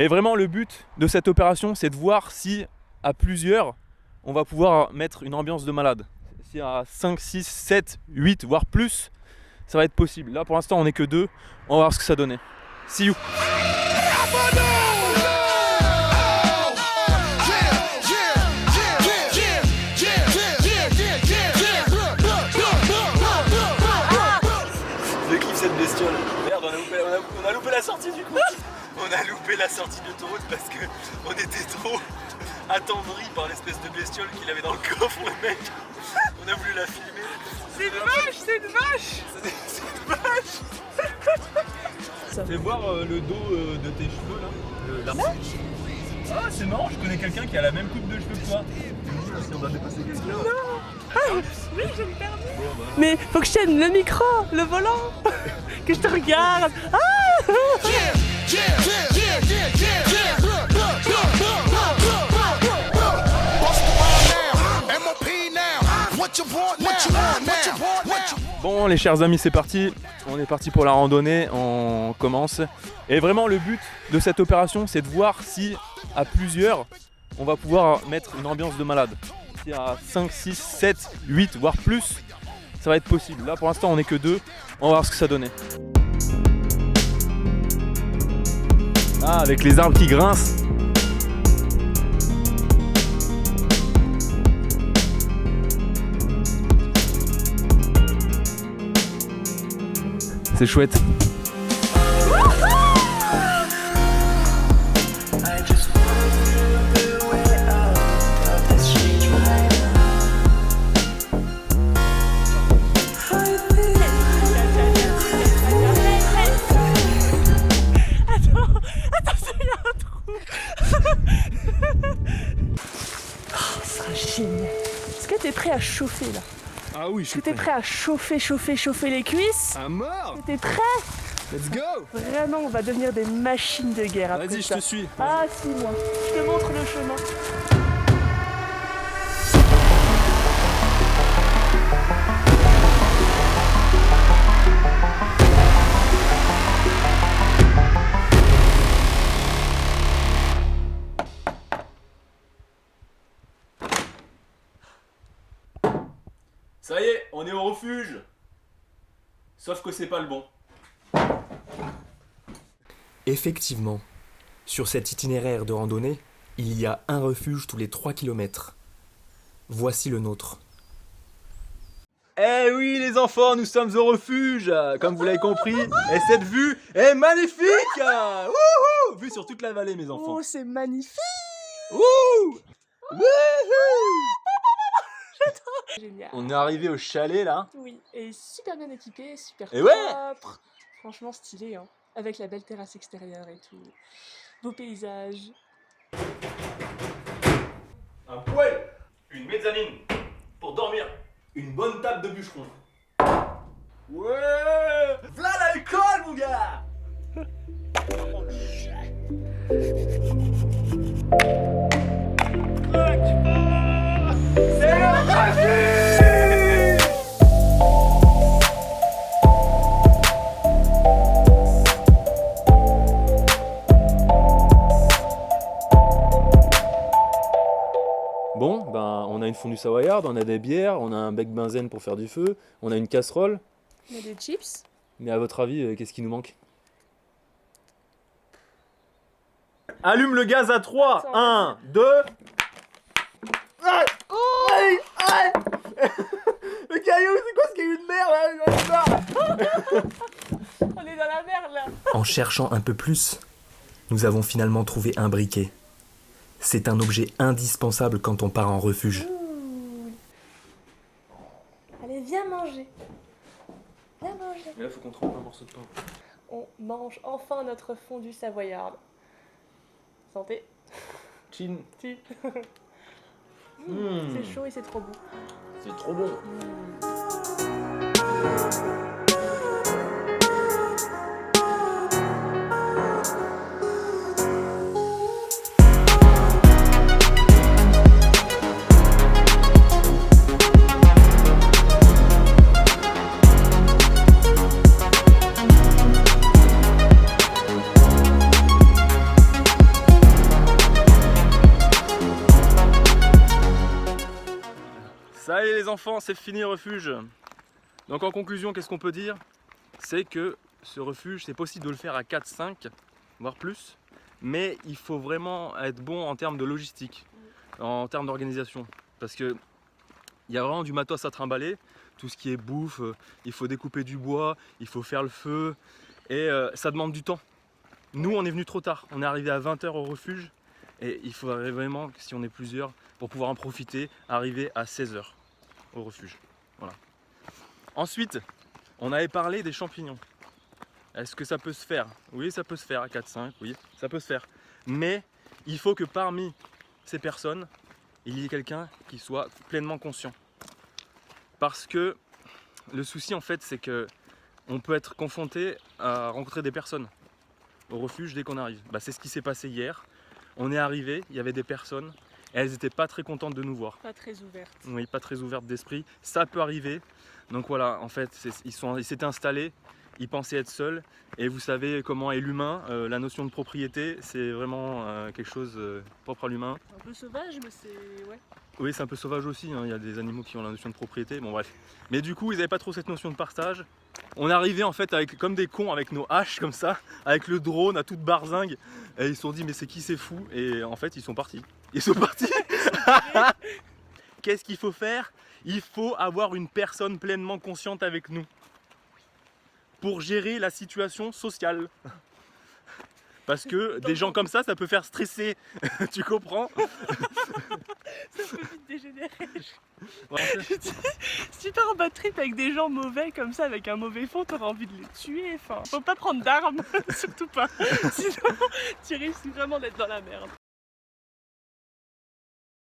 Et vraiment le but de cette opération, c'est de voir si à plusieurs, on va pouvoir mettre une ambiance de malade. Si à 5, 6, 7, 8, voire plus, ça va être possible. Là pour l'instant on n'est que 2, on va voir ce que ça donnait. See you. Je kiffe cette bestiole. Merde, on a loupé la sortie du coup. On a loupé la sortie de l'autoroute parce qu'on était trop attendris par l'espèce de bestiole qu'il avait dans le coffre, le mec. On a voulu la filmer. C'est une vache, c'est une vache. C'est une vache. Fais voir le dos de tes cheveux là. Ah c'est marrant, je connais quelqu'un qui a la même coupe de cheveux que toi. Si on va dépasser quelqu'un. Non. Ah, oui, j'ai le permis. Mais faut que je tienne le micro, le volant, que je te regarde. Ah. Bon les chers amis, c'est parti. On est parti pour la randonnée, on commence. Et vraiment le but de cette opération, c'est de voir si à plusieurs, on va pouvoir mettre une ambiance de malade. Si à 5, 6, 7, 8, voire plus, ça va être possible. Là pour l'instant on n'est que 2, on va voir ce que ça donnait. Ah, avec les arbres qui grincent. C'est chouette. Est-ce que t'es prêt à chauffer là? Ah oui, je suis prêt. T'es prêt à chauffer les cuisses? À mort. T'es prêt? Let's go. Vraiment, on va devenir des machines de guerre après. Vas-y, je te suis. Ah si, moi. Je te montre le chemin. Ça y est, on est au refuge. Sauf que c'est pas le bon. Effectivement, sur cet itinéraire de randonnée, il y a un refuge tous les 3 km. Voici le nôtre. Eh oui les enfants, nous sommes au refuge, comme vous l'avez compris. Et cette vue est magnifique. Wouhou! Vue sur toute la vallée mes enfants. Oh, c'est magnifique. Wouhou! Wouhou! Génial. On est arrivé au chalet là. Oui, et super bien équipé, super Et ouais. propre. Franchement stylé, hein. Avec la belle terrasse extérieure et tout. Beau paysage. Un poêle, une mezzanine pour dormir, une bonne table de bûcheron. Ouais! V'là l'alcool mon gars! C'est le refuge! Bon, ben on a une fondue savoyarde, on a des bières, on a un bec benzène pour faire du feu, on a une casserole. Il y a des chips. Mais à votre avis, qu'est-ce qui nous manque? Allume le gaz à 3, 1, 2... Le caillou, c'est quoi ce caillou de merde? On est dans la merde là. En cherchant un peu plus, nous avons finalement trouvé un briquet. C'est un objet indispensable quand on part en refuge. Allez, viens manger. Viens manger. Et là, faut qu'on trempe un morceau de pain. On mange enfin notre fondue savoyarde. Santé. Chin. Si. C'est chaud et c'est trop bon. C'est trop bon. les enfants, c'est fini le refuge. Donc en conclusion, qu'est-ce qu'on peut dire? C'est que ce refuge, c'est possible de le faire à 4, 5, voire plus. Mais il faut vraiment être bon en termes de logistique, en termes d'organisation. Parce que il y a vraiment du matos à trimballer. Tout ce qui est bouffe, il faut découper du bois, il faut faire le feu. Et ça demande du temps. Nous, on est venu trop tard. On est arrivé à 20h au refuge. Et il faudrait vraiment, si on est plusieurs, pour pouvoir en profiter, arriver à 16h au refuge. Voilà. Ensuite, on avait parlé des champignons. Est-ce que ça peut se faire? Oui, ça peut se faire à 4-5, oui, ça peut se faire. Mais il faut que parmi ces personnes, il y ait quelqu'un qui soit pleinement conscient. Parce que le souci, en fait, c'est que on peut être confronté à rencontrer des personnes au refuge dès qu'on arrive. C'est ce qui s'est passé hier. On est arrivé, il y avait des personnes, et elles n'étaient pas très contentes de nous voir. Pas très ouvertes. Oui, pas très ouvertes d'esprit. Ça peut arriver. Donc voilà, en fait, ils s'étaient installés, ils pensaient être seuls. Et vous savez comment est l'humain. La notion de propriété, c'est vraiment quelque chose propre à l'humain. Un peu sauvage, mais c'est... ouais. Oui, c'est un peu sauvage aussi, hein. Il y a des animaux qui ont la notion de propriété, bon bref. Mais du coup, ils n'avaient pas trop cette notion de partage. On est arrivé en fait comme des cons avec nos haches comme ça, avec le drone à toute barzingue. Et ils se sont dit mais c'est qui ces fous? Et en fait ils sont partis. Ils sont partis. Qu'est-ce qu'il faut faire? Il faut avoir une personne pleinement consciente avec nous pour gérer la situation sociale. Parce que des gens comme ça peut faire stresser. Tu comprends? Ça peut vite dégénérer. Voilà. Si tu pars en bad trip avec des gens mauvais comme ça, avec un mauvais fond, t'auras envie de les tuer. Enfin, faut pas prendre d'armes, surtout pas. Sinon, tu risques vraiment d'être dans la merde.